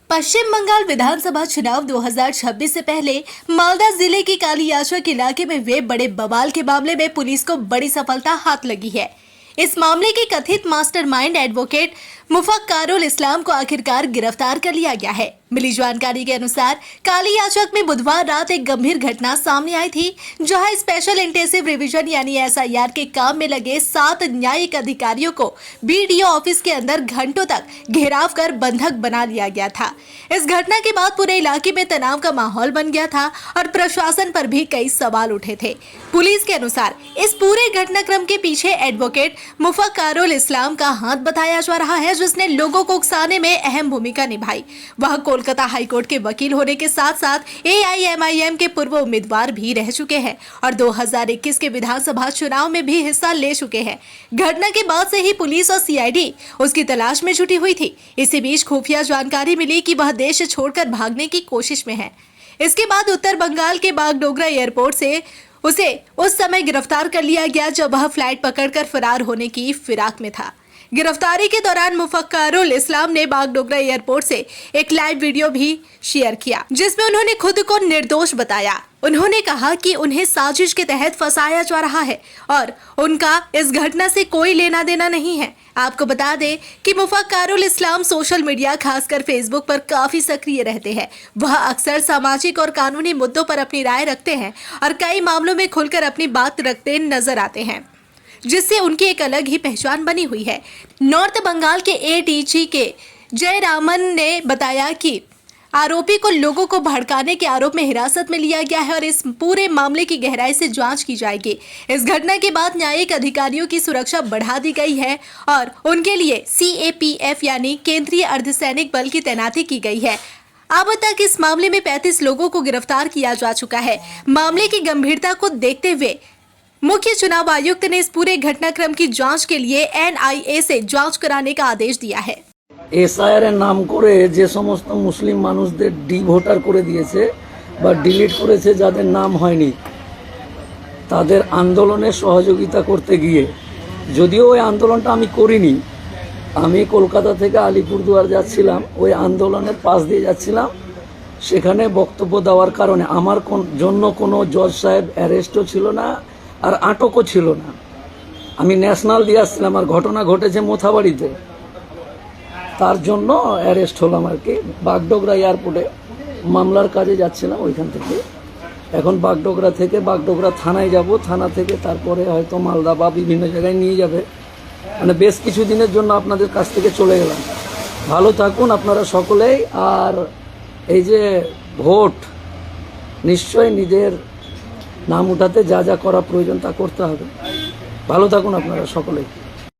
पश्चिम बंगाल विधानसभा चुनाव 2026 से पहले मालदा जिले के कालियाचक इलाके में हुए बड़े बवाल के मामले में पुलिस को बड़ी सफलता हाथ लगी है। इस मामले के कथित मास्टरमाइंड एडवोकेट मुफक्कारुल इस्लाम को आखिरकार गिरफ्तार कर लिया गया है। मिली जानकारी के अनुसार कालियाचक में बुधवार रात एक गंभीर घटना सामने आई थी, जहां स्पेशल इंटेंसिव रिवीजन यानी एसआईआर के काम में लगे 7 न्यायिक अधिकारियों को बीडीओ ऑफिस के अंदर घंटों तक घेराव कर बंधक बना लिया गया था। इस घटना के बाद पूरे इलाके में तनाव का माहौल बन गया था और प्रशासन पर भी कई सवाल उठे थे। पुलिस के अनुसार इस पूरे घटनाक्रम के पीछे एडवोकेट मुफक्कारुल इस्लाम का हाथ बताया जा रहा है, जिसने लोगों को उकसाने में अहम भूमिका निभाई। वह कोलकाता हाईकोर्ट के वकील होने के साथ साथ एआईएमआईएम के पूर्व उम्मीदवार भी रह चुके हैं और 2021 के विधानसभा चुनाव में भी हिस्सा ले चुके हैं। घटना के बाद से ही पुलिस और सीआईडी उसकी तलाश में जुटी हुई थी। इसी बीच खुफिया जानकारी मिली कि वह देश छोड़कर भागने की कोशिश में है। इसके बाद उत्तर बंगाल के बागडोगरा एयरपोर्ट से उसे उस समय गिरफ्तार कर लिया गया जब वह फ्लाइट पकड़कर फरार होने की फिराक में था। गिरफ्तारी के दौरान मुफक्कारुल इस्लाम ने बागडोगरा एयरपोर्ट से एक लाइव वीडियो भी शेयर किया, जिसमें उन्होंने खुद को निर्दोष बताया। उन्होंने कहा कि उन्हें साजिश के तहत फंसाया जा रहा है और उनका इस घटना से कोई लेना देना नहीं है। आपको बता दें कि मुफक्कारुल इस्लाम सोशल मीडिया खासकर फेसबुक पर काफी सक्रिय रहते हैं। वह अक्सर सामाजिक और कानूनी मुद्दों पर अपनी राय रखते हैं और कई मामलों में खुलकर अपनी बात रखते नजर आते हैं, जिससे उनकी एक अलग ही पहचान बनी हुई है। नॉर्थ बंगाल के एडीजी के जयरामन ने बताया कि आरोपी को लोगों को भड़काने के आरोप में हिरासत में लिया गया है और इस पूरे मामले की गहराई से जांच की जाएगी। इस घटना के बाद न्यायिक अधिकारियों की सुरक्षा बढ़ा दी गई है और उनके लिए सीएपीएफ यानी केंद्रीय अर्धसैनिक बल की तैनाती की गई है। अब तक इस मामले में 35 लोगों को गिरफ्तार किया जा चुका है। मामले की गंभीरता को देखते हुए मुख्य चुनाव आयुक्त ने इस पूरे घटनाक्रम की जांच के लिए एनआईए से जांच कराने का आदेश दिया है। এসআইআর এর নাম করে যে সমস্ত মুসলিম মানুষদের ডিভোটার করে দিয়েছে বা ডিলিট করেছে, যাদের নাম হয়নি, তাদের আন্দোলনে সহযোগিতা করতে গিয়ে, যদিও ওই আন্দোলনটা আমি করিনি, আমি কলকাতা থেকে আলিপুরদুয়ার যাচ্ছিলাম, ওই আন্দোলনের পাশ দিয়ে যাচ্ছিলাম, সেখানে বক্তব্য দেওয়ার কারণে আমার জন্য কোনো জজ সাহেব অ্যারেস্টও ছিল না আর আটকও ছিল না। আমি ন্যাশনাল দিয়ে আসছিলাম আর ঘটনা ঘটেছে মোথাবাড়িতে, তার জন্য অ্যারেস্ট হলাম আর কি। বাগডোগরা এয়ারপোর্টে মামলার কাজে যাচ্ছিলাম ওইখান থেকে। এখন বাগডোগরা থেকে বাগডোগরা থানায় যাব, থানা থেকে তারপরে হয়তো মালদা বা বিভিন্ন জায়গায় নিয়ে যাবে। মানে বেশ কিছু দিনের জন্য আপনাদের কাছ থেকে চলে গেলাম। ভালো থাকুন আপনারা সকলেই। আর এই যে ভোট, নিশ্চয়ই নিজের নাম উঠাতে যা যা করা প্রয়োজন তা করতে হবে। ভালো থাকুন আপনারা সকলেই।